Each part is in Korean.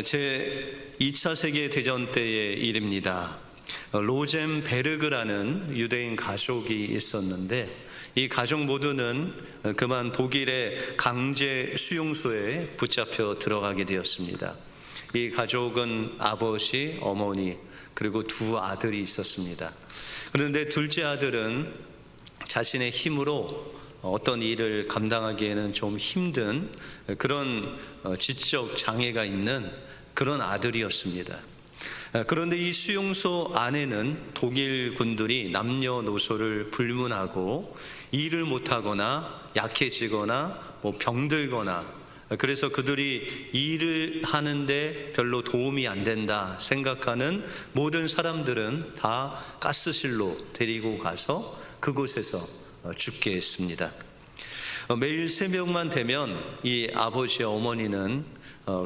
제 2차 세계대전 때의 일입니다. 로젠베르그라는 유대인 가족이 있었는데 이 가족 모두는 그만 독일의 강제 수용소에 붙잡혀 들어가게 되었습니다. 이 가족은 아버지, 어머니 그리고 두 아들이 있었습니다. 그런데 둘째 아들은 자신의 힘으로 어떤 일을 감당하기에는 좀 힘든 그런 지적 장애가 있는 그런 아들이었습니다. 그런데 이 수용소 안에는 독일 군들이 남녀노소를 불문하고 일을 못하거나 약해지거나 병들거나, 그래서 그들이 일을 하는데 별로 도움이 안 된다 생각하는 모든 사람들은 다 가스실로 데리고 가서 그곳에서 죽게 했습니다. 매일 새벽만 되면 이 아버지와 어머니는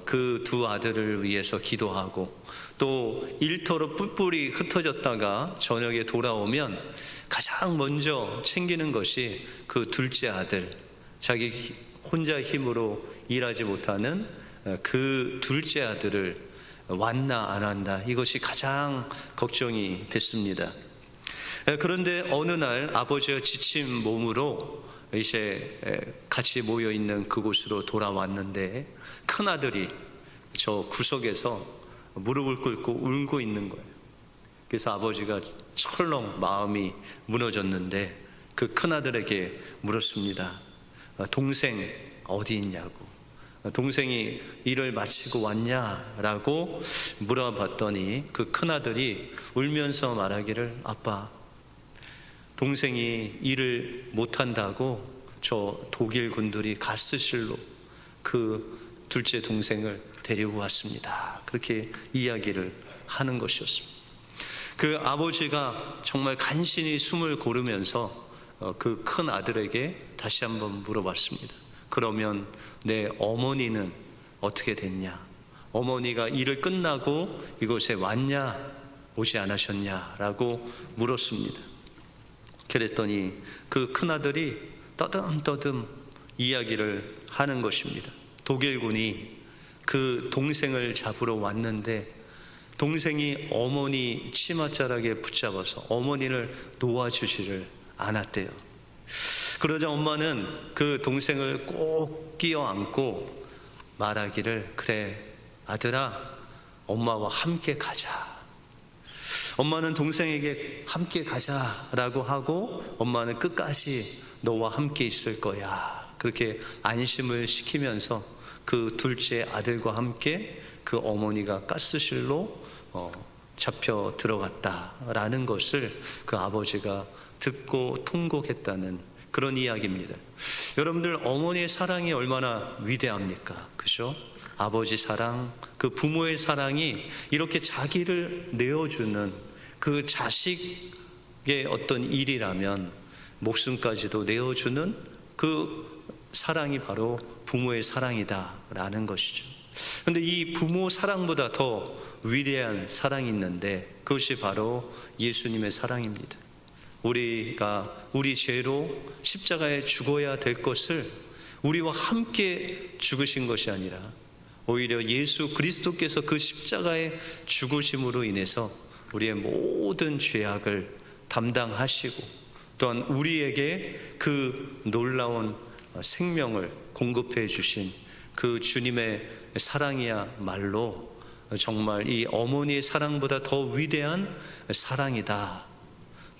그 두 아들을 위해서 기도하고 또 일터로 뿔뿔이 흩어졌다가 저녁에 돌아오면 가장 먼저 챙기는 것이 그 둘째 아들, 자기 혼자 힘으로 일하지 못하는 그 둘째 아들을 왔나 안 왔나, 이것이 가장 걱정이 됐습니다. 그런데 어느 날 아버지가 지친 몸으로 이제 같이 모여 있는 그곳으로 돌아왔는데 큰아들이 저 구석에서 무릎을 꿇고 울고 있는 거예요. 그래서 아버지가 철렁 마음이 무너졌는데 그 큰아들에게 물었습니다. 동생 어디 있냐고. 동생이 일을 마치고 왔냐라고 물어봤더니 그 큰아들이 울면서 말하기를, 아빠, 동생이 일을 못한다고 저 독일 군들이 가스실로 그 둘째 동생을 데리고 왔습니다. 그렇게 이야기를 하는 것이었습니다. 그 아버지가 정말 간신히 숨을 고르면서 그 큰 아들에게 다시 한번 물어봤습니다. 그러면 내 어머니는 어떻게 됐냐? 어머니가 일을 끝나고 이곳에 왔냐, 오지 않으셨냐라고 물었습니다. 그랬더니 그 큰아들이 떠듬떠듬 이야기를 하는 것입니다. 독일군이 그 동생을 잡으러 왔는데 동생이 어머니 치맛자락에 붙잡아서 어머니를 놓아주지를 않았대요. 그러자 엄마는 그 동생을 꼭 끼어 안고 말하기를, 그래 아들아, 엄마와 함께 가자. 엄마는 동생에게 함께 가자라고 하고 엄마는 끝까지 너와 함께 있을 거야, 그렇게 안심을 시키면서 그 둘째 아들과 함께 그 어머니가 가스실로 잡혀 들어갔다라는 것을 그 아버지가 듣고 통곡했다는 그런 이야기입니다. 여러분들, 어머니의 사랑이 얼마나 위대합니까? 그죠? 아버지 사랑, 그 부모의 사랑이 이렇게 자기를 내어주는 그 자식의 어떤 일이라면 목숨까지도 내어주는 그 사랑이 바로 부모의 사랑이다라는 것이죠. 그런데 이 부모 사랑보다 더 위대한 사랑이 있는데 그것이 바로 예수님의 사랑입니다. 우리가 우리 죄로 십자가에 죽어야 될 것을 우리와 함께 죽으신 것이 아니라 오히려 예수 그리스도께서 그 십자가의 죽으심으로 인해서 우리의 모든 죄악을 담당하시고 또한 우리에게 그 놀라운 생명을 공급해 주신 그 주님의 사랑이야말로 정말 이 어머니의 사랑보다 더 위대한 사랑이다.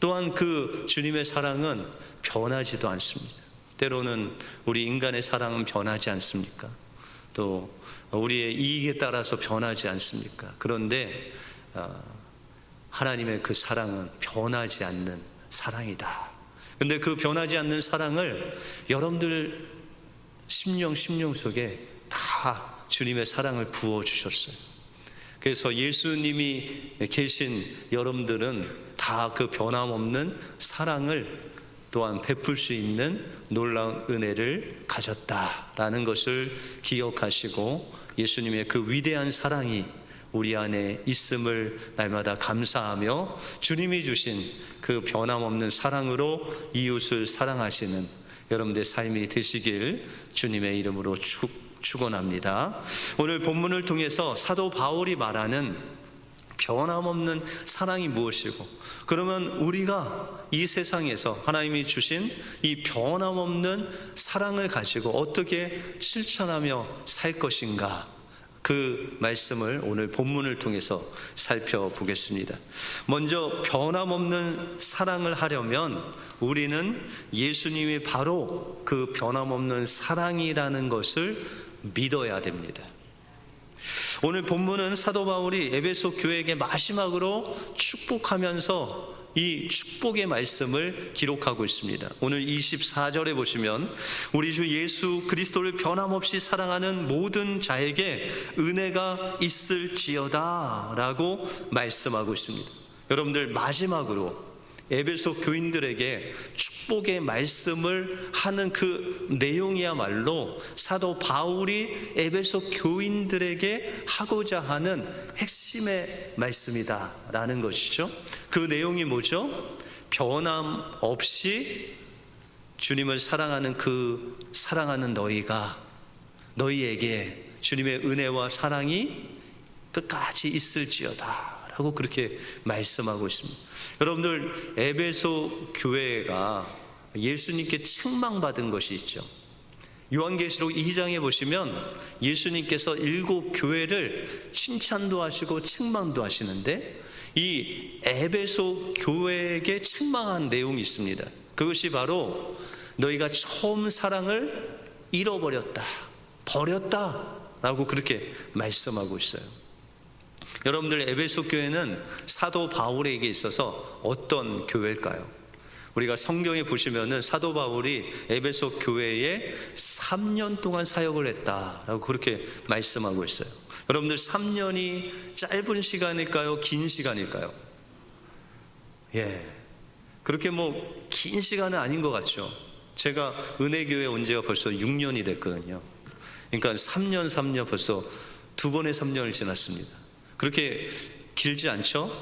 또한 그 주님의 사랑은 변하지도 않습니다. 때로는 우리 인간의 사랑은 변하지 않습니까? 또 우리의 이익에 따라서 변하지 않습니까? 그런데 하나님의 그 사랑은 변하지 않는 사랑이다. 근데 그 변하지 않는 사랑을 여러분들 심령 속에 다 주님의 사랑을 부어주셨어요. 그래서 예수님이 계신 여러분들은 다 그 변함없는 사랑을 또한 베풀 수 있는 놀라운 은혜를 가졌다라는 것을 기억하시고 예수님의 그 위대한 사랑이 우리 안에 있음을 날마다 감사하며 주님이 주신 그 변함없는 사랑으로 이웃을 사랑하시는 여러분들의 삶이 되시길 주님의 이름으로 축원합니다. 오늘 본문을 통해서 사도 바울이 말하는 변함없는 사랑이 무엇이고, 그러면 우리가 이 세상에서 하나님이 주신 이 변함없는 사랑을 가지고 어떻게 실천하며 살 것인가, 그 말씀을 오늘 본문을 통해서 살펴보겠습니다. 먼저 변함없는 사랑을 하려면 우리는 예수님이 바로 그 변함없는 사랑이라는 것을 믿어야 됩니다. 오늘 본문은 사도 바울이 에베소 교회에게 마지막으로 축복하면서 이 축복의 말씀을 기록하고 있습니다. 오늘 24절에 보시면 우리 주 예수 그리스도를 변함없이 사랑하는 모든 자에게 은혜가 있을지어다 라고 말씀하고 있습니다. 여러분들, 마지막으로 에베소 교인들에게 축복의 말씀을 하는 그 내용이야말로 사도 바울이 에베소 교인들에게 하고자 하는 핵심의 말씀이다라는 것이죠. 그 내용이 뭐죠? 변함없이 주님을 사랑하는 그 사랑하는 너희에게 주님의 은혜와 사랑이 끝까지 있을지어다 라고 그렇게 말씀하고 있습니다. 여러분들, 에베소 교회가 예수님께 책망받은 것이 있죠. 요한계시록 2장에 보시면 예수님께서 7 교회를 칭찬도 하시고 책망도 하시는데, 이 에베소 교회에게 책망한 내용이 있습니다. 그것이 바로 너희가 처음 사랑을 잃어버렸다, 버렸다 라고 그렇게 말씀하고 있어요. 여러분들, 에베소 교회는 사도 바울에게 있어서 어떤 교회일까요? 우리가 성경에 보시면은 사도 바울이 에베소 교회에 3년 동안 사역을 했다라고 그렇게 말씀하고 있어요. 여러분들, 3년이 짧은 시간일까요? 긴 시간일까요? 그렇게 긴 시간은 아닌 것 같죠. 제가 은혜교회 온 지가 벌써 6년이 됐거든요. 그러니까 3년 벌써 2번의 3년을 지났습니다. 그렇게 길지 않죠?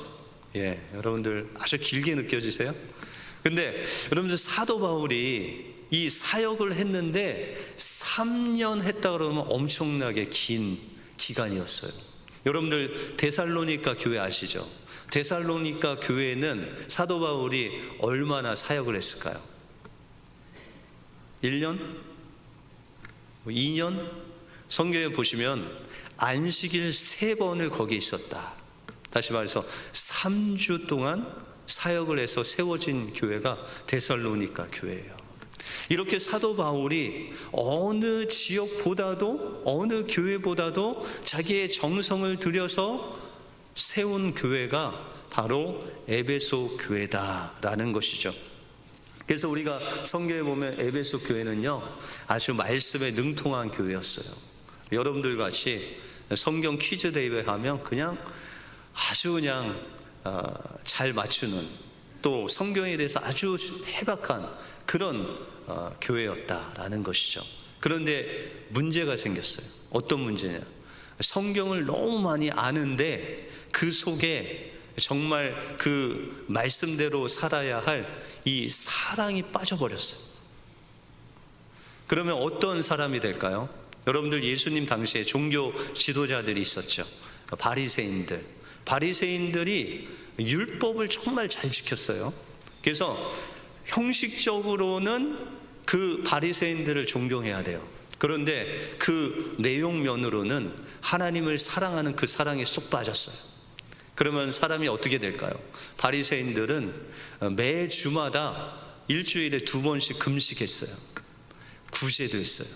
여러분들 아주 길게 느껴지세요? 근데 여러분들, 사도 바울이 이 사역을 했는데 3년 했다 그러면 엄청나게 긴 기간이었어요. 여러분들, 데살로니가 교회 아시죠? 데살로니가 교회는 사도 바울이 얼마나 사역을 했을까요? 1년? 2년? 성경에 보시면 안식일 3번을 거기 있었다. 다시 말해서 3주 동안 사역을 해서 세워진 교회가 데살로니가 교회예요. 이렇게 사도 바울이 어느 지역보다도 어느 교회보다도 자기의 정성을 들여서 세운 교회가 바로 에베소 교회다라는 것이죠. 그래서 우리가 성경에 보면 에베소 교회는요, 아주 말씀에 능통한 교회였어요. 여러분들 같이 성경 퀴즈 대회 하면 아주 잘 맞추는, 또 성경에 대해서 아주 해박한 그런 교회였다라는 것이죠. 그런데 문제가 생겼어요. 어떤 문제냐? 성경을 너무 많이 아는데 그 속에 정말 그 말씀대로 살아야 할 이 사랑이 빠져버렸어요. 그러면 어떤 사람이 될까요? 여러분들, 예수님 당시에 종교 지도자들이 있었죠. 바리새인들이 율법을 정말 잘 지켰어요. 그래서 형식적으로는 그 바리새인들을 존경해야 돼요. 그런데 그 내용면으로는 하나님을 사랑하는 그 사랑에 쏙 빠졌어요. 그러면 사람이 어떻게 될까요? 바리새인들은 매 주마다 일주일에 2번씩 금식했어요. 구제도 했어요.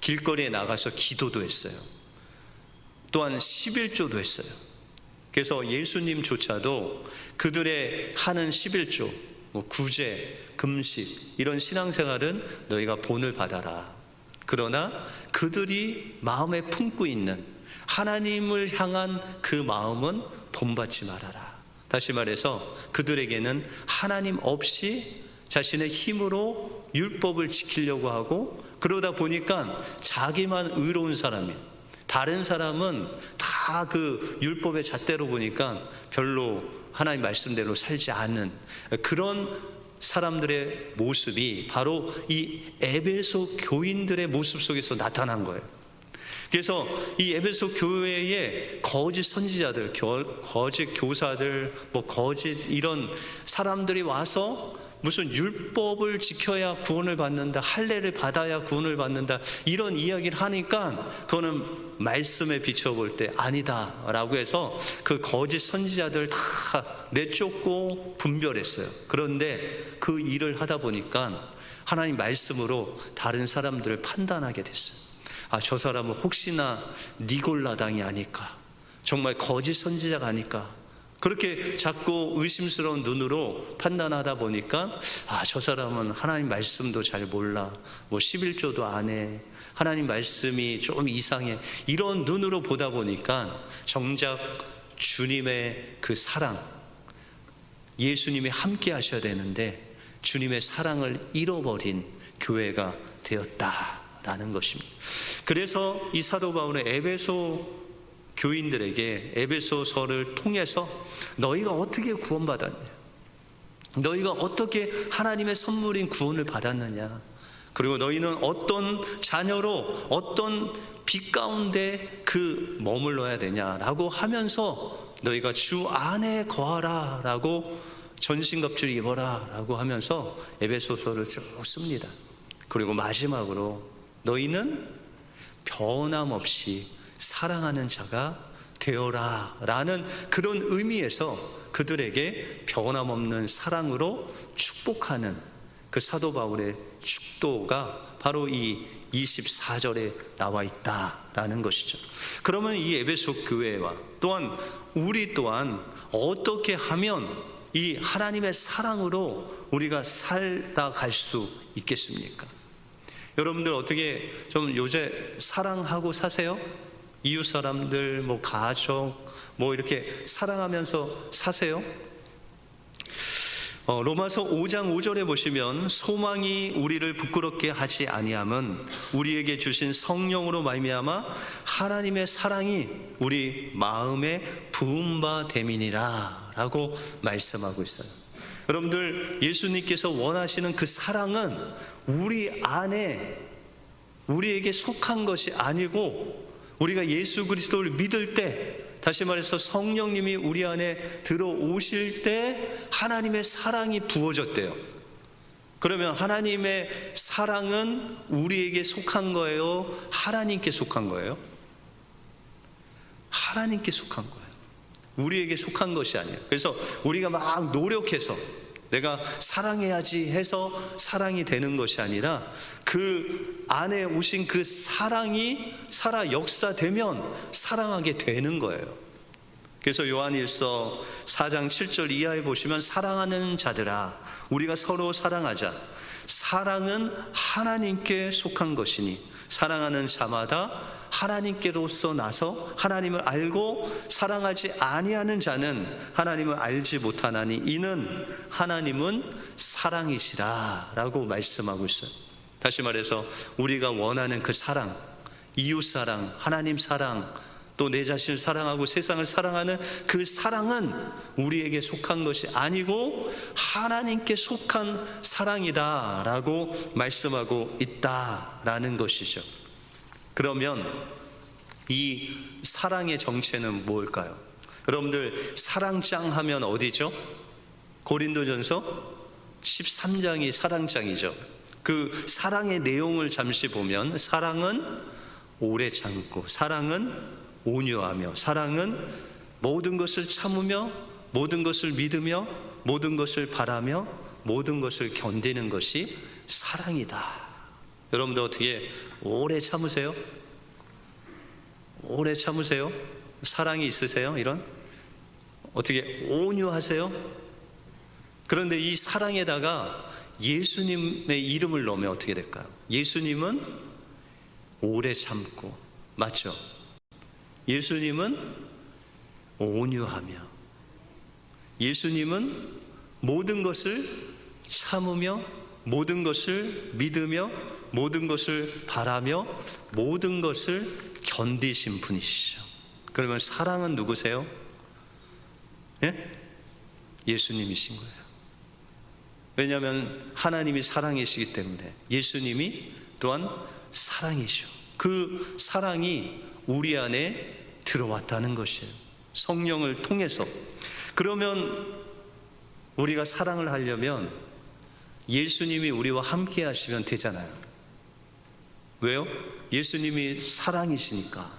길거리에 나가서 기도도 했어요. 또한 11조도 했어요. 그래서 예수님조차도 그들의 하는 11조, 구제, 금식, 이런 신앙생활은 너희가 본을 받아라. 그러나 그들이 마음에 품고 있는 하나님을 향한 그 마음은 본받지 말아라. 다시 말해서 그들에게는 하나님 없이 자신의 힘으로 율법을 지키려고 하고, 그러다 보니까 자기만 의로운 사람이, 다른 사람은 다 그 율법의 잣대로 보니까 별로 하나님 말씀대로 살지 않는 그런 사람들의 모습이 바로 이 에베소 교인들의 모습 속에서 나타난 거예요. 그래서 이 에베소 교회에 거짓 선지자들, 거짓 교사들, 거짓 이런 사람들이 와서 무슨 율법을 지켜야 구원을 받는다, 할례를 받아야 구원을 받는다, 이런 이야기를 하니까 그거는 말씀에 비춰볼 때 아니다라고 해서 그 거짓 선지자들 다 내쫓고 분별했어요. 그런데 그 일을 하다 보니까 하나님 말씀으로 다른 사람들을 판단하게 됐어요. 저 사람은 혹시나 니골라당이 아닐까, 정말 거짓 선지자가 아닐까, 그렇게 자꾸 의심스러운 눈으로 판단하다 보니까 저 사람은 하나님 말씀도 잘 몰라, 11조도 안 해, 하나님 말씀이 좀 이상해, 이런 눈으로 보다 보니까 정작 주님의 그 사랑, 예수님이 함께 하셔야 되는데 주님의 사랑을 잃어버린 교회가 되었다라는 것입니다. 그래서 이 사도 바울의 에베소 교인들에게 에베소서를 통해서 너희가 어떻게 구원받았냐, 너희가 어떻게 하나님의 선물인 구원을 받았느냐, 그리고 너희는 어떤 자녀로 어떤 빛 가운데 머물러야 되냐라고 하면서 너희가 주 안에 거하라 라고, 전신갑주를 입어라 라고 하면서 에베소서를 쭉 씁니다. 그리고 마지막으로 너희는 변함없이 사랑하는 자가 되어라 라는 그런 의미에서 그들에게 변함없는 사랑으로 축복하는 그 사도 바울의 축도가 바로 이 24절에 나와 있다라는 것이죠. 그러면 이 에베소 교회와 또한 우리 또한 어떻게 하면 이 하나님의 사랑으로 우리가 살아갈 수 있겠습니까? 여러분들 어떻게 좀 요새 사랑하고 사세요? 이웃 사람들, 가족, 이렇게 사랑하면서 사세요? 로마서 5장 5절에 보시면 소망이 우리를 부끄럽게 하지 아니함은 우리에게 주신 성령으로 말미암아 하나님의 사랑이 우리 마음에 부은 바 됨이니라 라고 말씀하고 있어요. 여러분들, 예수님께서 원하시는 그 사랑은 우리 안에 우리에게 속한 것이 아니고, 우리가 예수 그리스도를 믿을 때, 다시 말해서 성령님이 우리 안에 들어오실 때 하나님의 사랑이 부어졌대요. 그러면 하나님의 사랑은 우리에게 속한 거예요? 하나님께 속한 거예요? 하나님께 속한 거예요. 우리에게 속한 것이 아니에요. 그래서 우리가 막 노력해서 내가 사랑해야지 해서 사랑이 되는 것이 아니라 그 안에 오신 그 사랑이 살아 역사되면 사랑하게 되는 거예요. 그래서 요한일서 4장 7절 이하에 보시면 사랑하는 자들아 우리가 서로 사랑하자. 사랑은 하나님께 속한 것이니 사랑하는 자마다 하나님께로서 나서 하나님을 알고 사랑하지 아니하는 자는 하나님을 알지 못하나니 이는 하나님은 사랑이시라 라고 말씀하고 있어요. 다시 말해서 우리가 원하는 그 사랑, 이웃 사랑, 하나님 사랑, 또 내 자신을 사랑하고 세상을 사랑하는 그 사랑은 우리에게 속한 것이 아니고 하나님께 속한 사랑이다 라고 말씀하고 있다라는 것이죠. 그러면 이 사랑의 정체는 뭘까요? 여러분들, 사랑장 하면 어디죠? 고린도전서 13장이 사랑장이죠. 그 사랑의 내용을 잠시 보면 사랑은 오래 참고, 사랑은 온유하며, 사랑은 모든 것을 참으며, 모든 것을 믿으며, 모든 것을 바라며, 모든 것을 견디는 것이 사랑이다. 여러분들 어떻게 오래 참으세요? 오래 참으세요? 사랑이 있으세요? 이런? 어떻게 온유하세요? 그런데 이 사랑에다가 예수님의 이름을 넣으면 어떻게 될까요? 예수님은 오래 참고, 맞죠? 예수님은 온유하며, 예수님은 모든 것을 참으며, 모든 것을 믿으며, 모든 것을 바라며, 모든 것을 견디신 분이시죠. 그러면 사랑은 누구세요? 예? 예수님이신 거예요. 왜냐하면 하나님이 사랑이시기 때문에. 예수님이 또한 사랑이시오. 그 사랑이 우리 안에 들어왔다는 것이에요. 성령을 통해서. 그러면 우리가 사랑을 하려면 예수님이 우리와 함께 하시면 되잖아요. 왜요? 예수님이 사랑이시니까.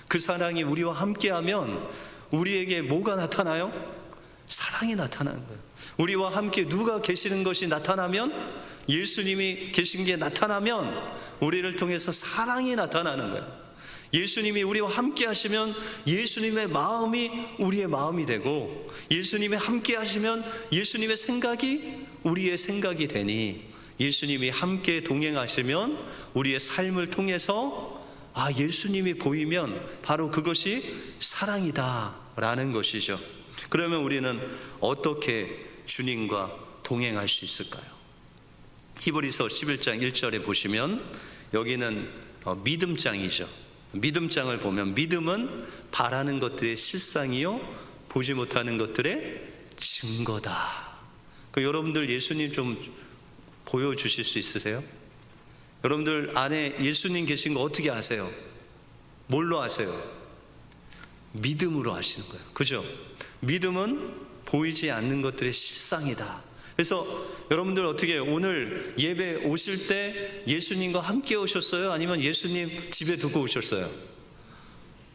그 사랑이 우리와 함께 하면 우리에게 뭐가 나타나요? 사랑이 나타나는 거예요. 우리와 함께 누가 계시는 것이 나타나면, 예수님이 계신 게 나타나면 우리를 통해서 사랑이 나타나는 거예요. 예수님이 우리와 함께 하시면 예수님의 마음이 우리의 마음이 되고, 예수님이 함께 하시면 예수님의 생각이 우리의 생각이 되니, 예수님이 함께 동행하시면 우리의 삶을 통해서 예수님이 보이면 바로 그것이 사랑이다 라는 것이죠. 그러면 우리는 어떻게 주님과 동행할 수 있을까요? 히브리서 11장 1절에 보시면 여기는 믿음장이죠. 믿음장을 보면, 믿음은 바라는 것들의 실상이요 보지 못하는 것들의 증거다. 여러분들 예수님 좀 보여주실 수 있으세요? 여러분들 안에 예수님 계신 거 어떻게 아세요? 뭘로 아세요? 믿음으로 아시는 거예요. 그죠? 믿음은 보이지 않는 것들의 실상이다. 그래서 여러분들 어떻게 오늘 예배 오실 때 예수님과 함께 오셨어요? 아니면 예수님 집에 두고 오셨어요?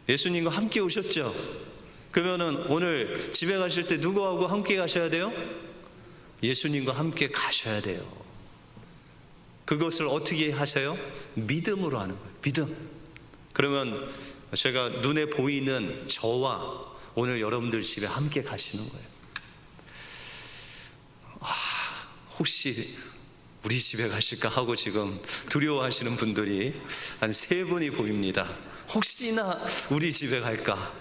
예수님과 함께 오셨죠? 그러면은 오늘 집에 가실 때 누구하고 함께 가셔야 돼요? 예수님과 함께 가셔야 돼요. 그것을 어떻게 하세요? 믿음으로 하는 거예요. 믿음. 그러면 제가 눈에 보이는 저와 오늘 여러분들 집에 함께 가시는 거예요. 혹시 우리 집에 가실까 하고 지금 두려워하시는 분들이 한 3분이 보입니다. 혹시나 우리 집에 갈까?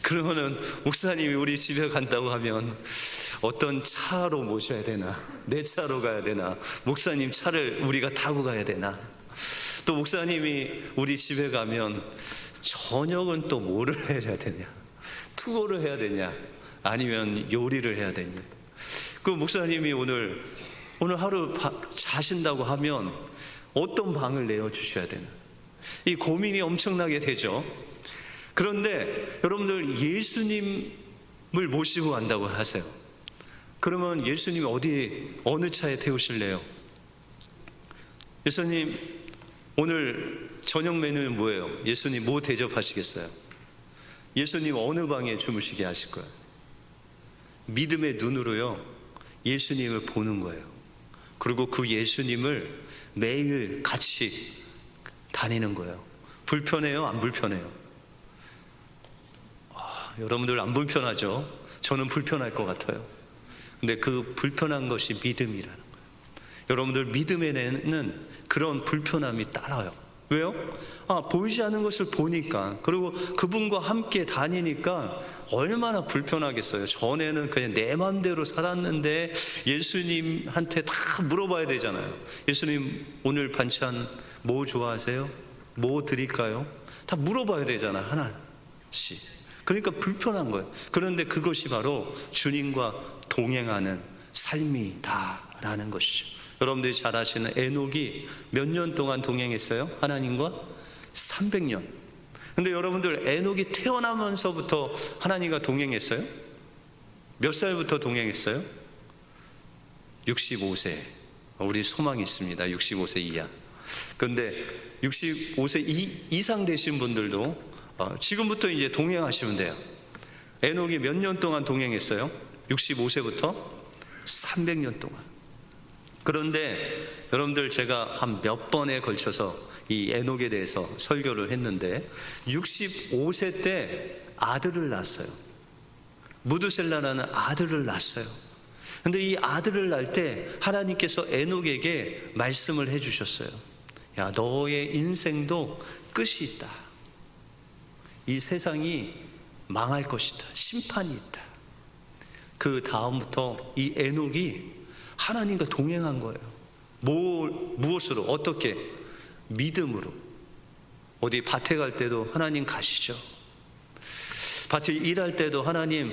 그러면은 목사님이 우리 집에 간다고 하면 어떤 차로 모셔야 되나? 내 차로 가야 되나? 목사님 차를 우리가 타고 가야 되나? 또 목사님이 우리 집에 가면 저녁은 또 뭐를 해야 되냐? 투고를 해야 되냐? 아니면 요리를 해야 되냐? 그 목사님이 오늘 하루 자신다고 하면 어떤 방을 내어주셔야 되나? 이 고민이 엄청나게 되죠. 그런데 여러분들 예수님을 모시고 간다고 하세요. 그러면 예수님이 어느 차에 태우실래요? 예수님 오늘 저녁 메뉴는 뭐예요? 예수님 뭐 대접하시겠어요? 예수님 어느 방에 주무시게 하실 거예요? 믿음의 눈으로요 예수님을 보는 거예요. 그리고 그 예수님을 매일 같이 다니는 거예요. 불편해요? 안 불편해요? 여러분들 안 불편하죠? 저는 불편할 것 같아요. 근데 그 불편한 것이 믿음이라는 거예요. 여러분들 믿음에는 그런 불편함이 따라요. 왜요? 보이지 않는 것을 보니까, 그리고 그분과 함께 다니니까 얼마나 불편하겠어요. 전에는 그냥 내 맘대로 살았는데 예수님한테 다 물어봐야 되잖아요. 예수님 오늘 반찬 뭐 좋아하세요? 뭐 드릴까요? 다 물어봐야 되잖아요, 하나씩. 그러니까 불편한 거예요. 그런데 그것이 바로 주님과 동행하는 삶이다라는 것이죠. 여러분들이 잘 아시는 에녹이 몇 년 동안 동행했어요? 하나님과 300년. 근데 여러분들 에녹이 태어나면서부터 하나님과 동행했어요? 몇 살부터 동행했어요? 65세. 우리 소망이 있습니다. 65세 이하. 그런데 65세 이상 되신 분들도 지금부터 이제 동행하시면 돼요. 에녹이 몇 년 동안 동행했어요? 65세부터 300년 동안. 그런데 여러분들 제가 한 몇 번에 걸쳐서 이 에녹에 대해서 설교를 했는데 65세 때 아들을 낳았어요. 무드셀라라는 아들을 낳았어요. 근데 이 아들을 낳을 때 하나님께서 에녹에게 말씀을 해주셨어요. 야, 너의 인생도 끝이 있다. 이 세상이 망할 것이다. 심판이 있다. 그 다음부터 이 에녹이 하나님과 동행한 거예요. 무엇으로? 어떻게? 믿음으로. 어디 밭에 갈 때도 하나님 가시죠. 밭에 일할 때도 하나님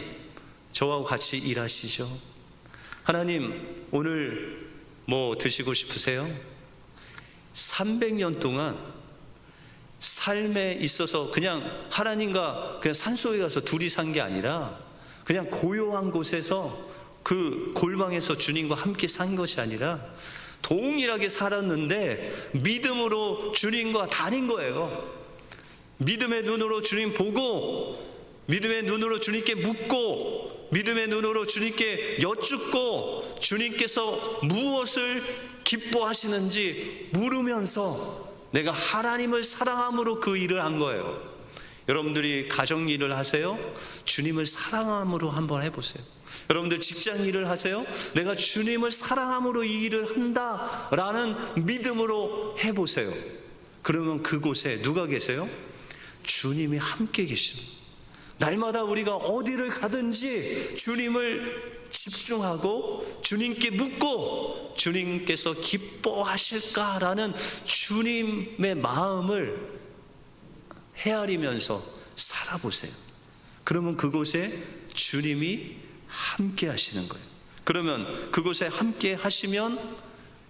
저하고 같이 일하시죠. 하나님, 오늘 뭐 드시고 싶으세요? 300년 동안 삶에 있어서 그냥 하나님과 그냥 산속에 가서 둘이 산 게 아니라, 그냥 고요한 곳에서 그 골방에서 주님과 함께 산 것이 아니라 동일하게 살았는데 믿음으로 주님과 다닌 거예요. 믿음의 눈으로 주님 보고, 믿음의 눈으로 주님께 묻고, 믿음의 눈으로 주님께 여쭙고, 주님께서 무엇을 기뻐하시는지 물으면서 내가 하나님을 사랑함으로 그 일을 한 거예요. 여러분들이 가정 일을 하세요? 주님을 사랑함으로 한번 해보세요. 여러분들 직장 일을 하세요? 내가 주님을 사랑함으로 이 일을 한다라는 믿음으로 해보세요. 그러면 그곳에 누가 계세요? 주님이 함께 계십니다. 날마다 우리가 어디를 가든지 주님을 집중하고 주님께 묻고 주님께서 기뻐하실까라는 주님의 마음을 헤아리면서 살아보세요. 그러면 그곳에 주님이 함께 하시는 거예요. 그러면 그곳에 함께 하시면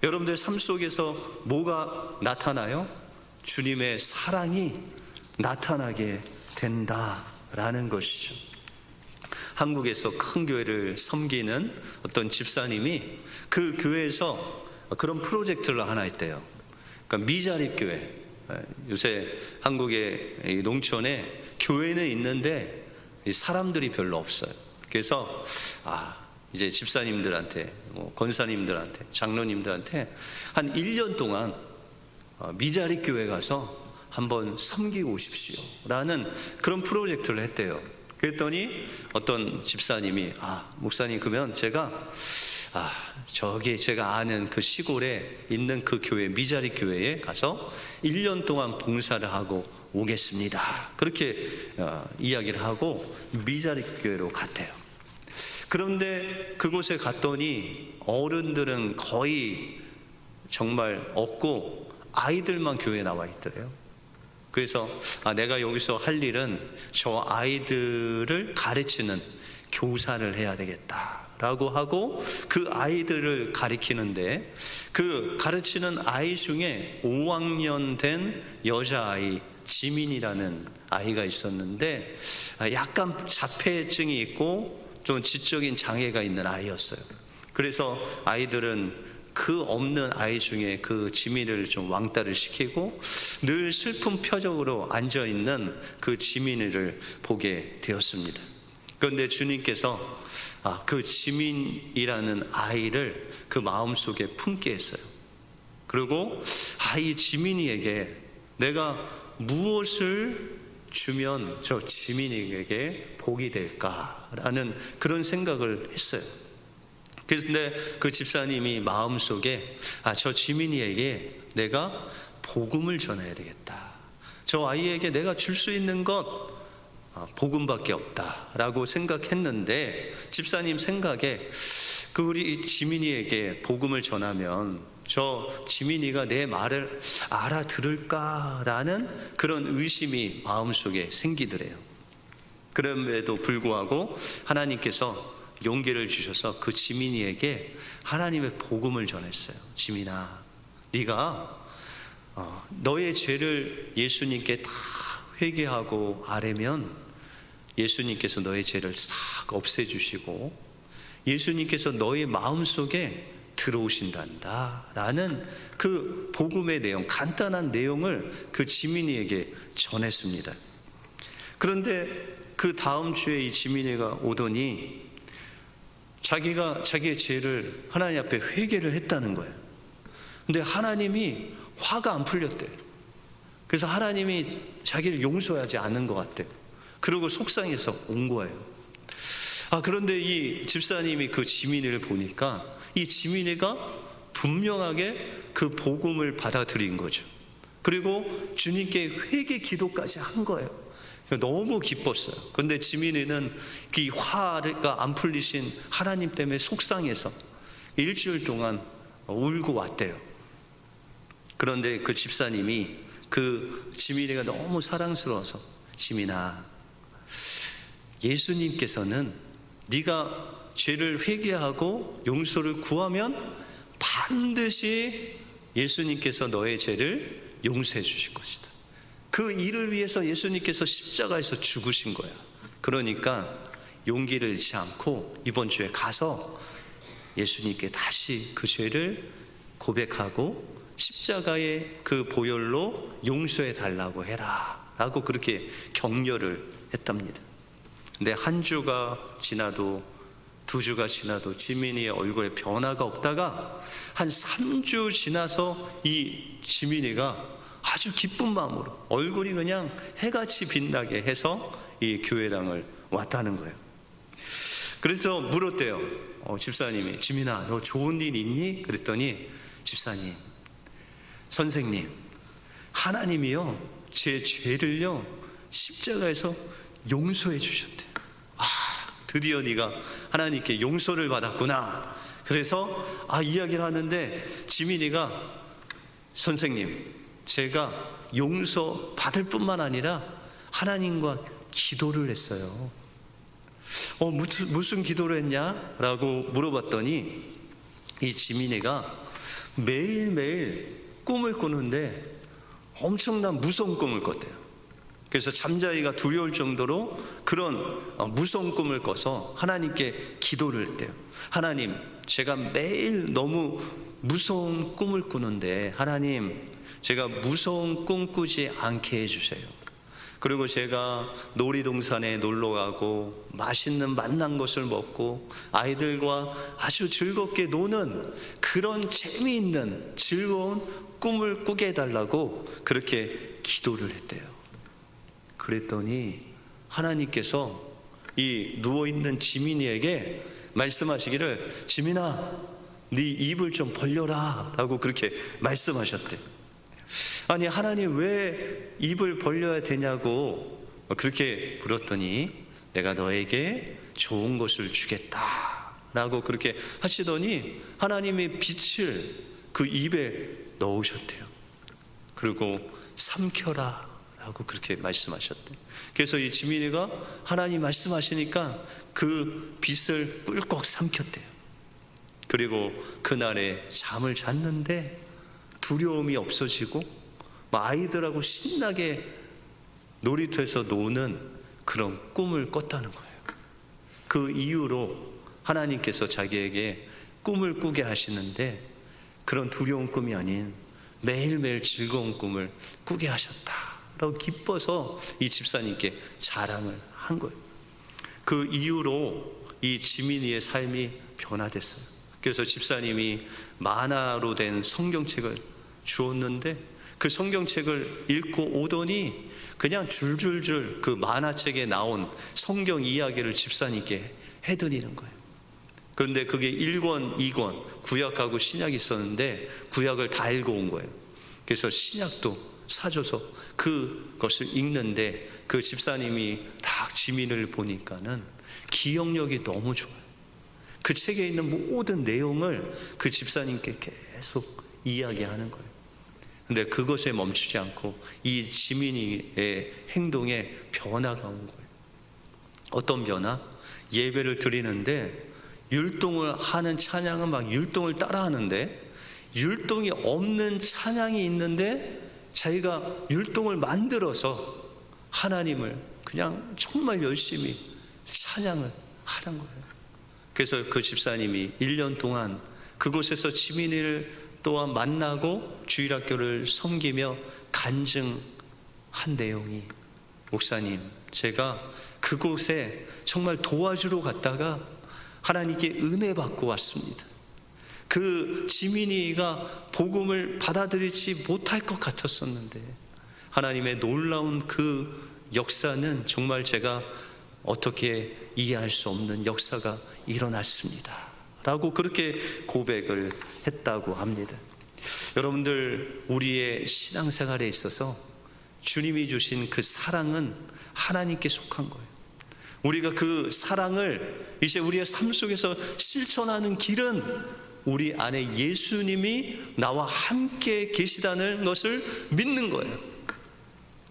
여러분들 삶 속에서 뭐가 나타나요? 주님의 사랑이 나타나게 된다라는 것이죠. 한국에서 큰 교회를 섬기는 어떤 집사님이 그 교회에서 그런 프로젝트를 하나 했대요. 그러니까 미자립 교회. 요새 한국의 농촌에 교회는 있는데 사람들이 별로 없어요. 그래서 이제 집사님들한테, 권사님들한테, 장로님들한테 한 1년 동안 미자립 교회 가서 한번 섬기고 오십시오 라는 그런 프로젝트를 했대요. 그랬더니 어떤 집사님이 목사님, 그러면 제가 저기 제가 아는 그 시골에 있는 그 교회, 미자립 교회에 가서 1년 동안 봉사를 하고 오겠습니다. 그렇게 이야기를 하고 미자립 교회로 갔대요. 그런데 그곳에 갔더니 어른들은 거의 정말 없고 아이들만 교회에 나와 있더래요. 그래서 내가 여기서 할 일은 저 아이들을 가르치는 교사를 해야 되겠다라고 하고 그 아이들을 가르치는데, 그 가르치는 아이 중에 5학년 된 여자아이 지민이라는 아이가 있었는데 약간 자폐증이 있고 좀 지적인 장애가 있는 아이였어요. 그래서 아이들은 그 없는 아이 중에 그 지민이를 좀 왕따를 시키고 늘 슬픈 표정으로 앉아있는 그 지민이를 보게 되었습니다. 그런데 주님께서 그 지민이라는 아이를 그 마음속에 품게 했어요. 그리고 이 지민이에게 내가 무엇을 주면 저 지민이에게 복이 될까라는 그런 생각을 했어요. 그런데 그 집사님이 마음속에 저 지민이에게 내가 복음을 전해야 되겠다. 저 아이에게 내가 줄 수 있는 것 복음밖에 없다라고 생각했는데, 집사님 생각에 그 우리 지민이에게 복음을 전하면 저 지민이가 내 말을 알아들을까라는 그런 의심이 마음속에 생기더래요. 그럼에도 불구하고 하나님께서 용기를 주셔서 그 지민이에게 하나님의 복음을 전했어요. 지민아, 네가 너의 죄를 예수님께 다 회개하고 아뢰면 예수님께서 너의 죄를 싹 없애주시고 예수님께서 너의 마음속에 들어오신단다 라는 그 복음의 내용, 간단한 내용을 그 지민이에게 전했습니다. 그런데 그 다음 주에 이 지민이가 오더니 자기가 자기의 죄를 하나님 앞에 회개를 했다는 거예요. 근데 하나님이 화가 안 풀렸대요. 그래서 하나님이 자기를 용서하지 않은 것 같대요. 그리고 속상해서 온 거예요. 그런데 이 집사님이 그 지민이를 보니까 이 지민이가 분명하게 그 복음을 받아들인 거죠. 그리고 주님께 회개 기도까지 한 거예요. 너무 기뻤어요. 그런데 지민이는 이 화가 안 풀리신 하나님 때문에 속상해서 일주일 동안 울고 왔대요. 그런데 그 집사님이 그 지민이가 너무 사랑스러워서, 지민아, 예수님께서는 네가 죄를 회개하고 용서를 구하면 반드시 예수님께서 너의 죄를 용서해 주실 것이다. 그 일을 위해서 예수님께서 십자가에서 죽으신 거야. 그러니까 용기를 잃지 않고 이번 주에 가서 예수님께 다시 그 죄를 고백하고 십자가의 그 보혈로 용서해 달라고 해라 라고 그렇게 격려를 했답니다. 근데 한 주가 지나도 두 주가 지나도 지민이의 얼굴에 변화가 없다가 한 3주 지나서 이 지민이가 아주 기쁜 마음으로 얼굴이 그냥 해같이 빛나게 해서 이 교회당을 왔다는 거예요. 그래서 물었대요. 집사님이, 지민아, 너 좋은 일 있니? 그랬더니 집사님, 선생님, 하나님이요 제 죄를요 십자가에서 용서해 주셨대요. 드디어 네가 하나님께 용서를 받았구나. 그래서 이야기를 하는데 지민이가, 선생님, 제가 용서 받을 뿐만 아니라 하나님과 기도를 했어요. 무슨 기도를 했냐? 라고 물어봤더니 이 지민이가 매일매일 꿈을 꾸는데 엄청난 무서운 꿈을 꿨대요. 그래서 잠자기가 두려울 정도로 그런 무서운 꿈을 꿔서 하나님께 기도를 했대요. 하나님, 제가 매일 너무 무서운 꿈을 꾸는데 하나님, 제가 무서운 꿈 꾸지 않게 해주세요. 그리고 제가 놀이동산에 놀러가고 맛있는 맛난 것을 먹고 아이들과 아주 즐겁게 노는 그런 재미있는 즐거운 꿈을 꾸게 해달라고 그렇게 기도를 했대요. 그랬더니 하나님께서 이 누워있는 지민이에게 말씀하시기를, 지민아, 네 입을 좀 벌려라 라고 그렇게 말씀하셨대요. 아니, 하나님 왜 입을 벌려야 되냐고 그렇게 물었더니 내가 너에게 좋은 것을 주겠다 라고 그렇게 하시더니 하나님의 빛을 그 입에 넣으셨대요. 그리고 삼켜라 라고 그렇게 말씀하셨대요. 그래서 이 지민이가 하나님 말씀하시니까 그 빛을 꿀꺽 삼켰대요. 그리고 그날에 잠을 잤는데 두려움이 없어지고 아이들하고 신나게 놀이터에서 노는 그런 꿈을 꿨다는 거예요. 그 이후로 하나님께서 자기에게 꿈을 꾸게 하시는데 그런 두려운 꿈이 아닌 매일매일 즐거운 꿈을 꾸게 하셨다라고 기뻐서 이 집사님께 자랑을 한 거예요. 그 이후로 이 지민이의 삶이 변화됐어요. 그래서 집사님이 만화로 된 성경책을 주었는데 그 성경책을 읽고 오더니 그냥 줄줄줄 그 만화책에 나온 성경 이야기를 집사님께 해드리는 거예요. 그런데 그게 1권, 2권, 구약하고 신약이 있었는데 구약을 다 읽어온 거예요. 그래서 신약도 사줘서 그것을 읽는데 그 집사님이 딱 지민을 보니까는 기억력이 너무 좋아요. 그 책에 있는 모든 내용을 그 집사님께 계속 이야기하는 거예요. 근데 그것에 멈추지 않고 이 지민이의 행동에 변화가 온 거예요. 어떤 변화? 예배를 드리는데 율동을 하는 찬양은 막 율동을 따라 하는데 율동이 없는 찬양이 있는데 자기가 율동을 만들어서 하나님을 그냥 정말 열심히 찬양을 하는 거예요. 그래서 그 집사님이 1년 동안 그곳에서 지민이를 또한 만나고 주일학교를 섬기며 간증한 내용이, 목사님, 제가 그곳에 정말 도와주러 갔다가 하나님께 은혜 받고 왔습니다. 그 지민이가 복음을 받아들이지 못할 것 같았었는데 하나님의 놀라운 그 역사는 정말 제가 어떻게 이해할 수 없는 역사가 일어났습니다 라고 그렇게 고백을 했다고 합니다. 여러분들, 우리의 신앙생활에 있어서 주님이 주신 그 사랑은 하나님께 속한 거예요. 우리가 그 사랑을 이제 우리의 삶 속에서 실천하는 길은 우리 안에 예수님이 나와 함께 계시다는 것을 믿는 거예요.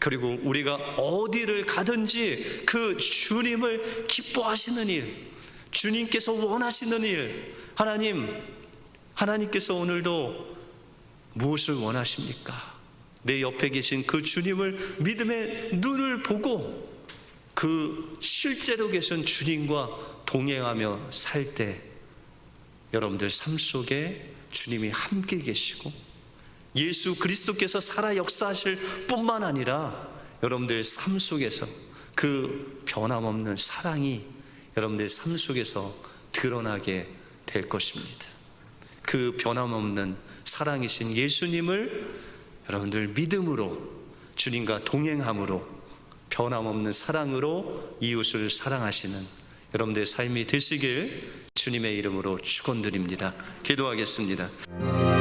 그리고 우리가 어디를 가든지 그 주님을 기뻐하시는 일, 주님께서 원하시는 일, 하나님께서 오늘도 무엇을 원하십니까? 내 옆에 계신 그 주님을 믿음의 눈을 보고 그 실제로 계신 주님과 동행하며 살 때 여러분들 삶 속에 주님이 함께 계시고 예수 그리스도께서 살아 역사하실 뿐만 아니라 여러분들 삶 속에서 그 변함없는 사랑이 여러분들 삶 속에서 드러나게 될 것입니다. 그 변함없는 사랑이신 예수님을 여러분들 믿음으로 주님과 동행함으로 변함없는 사랑으로 이웃을 사랑하시는 여러분들의 삶이 되시길 주님의 이름으로 축원드립니다. 기도하겠습니다.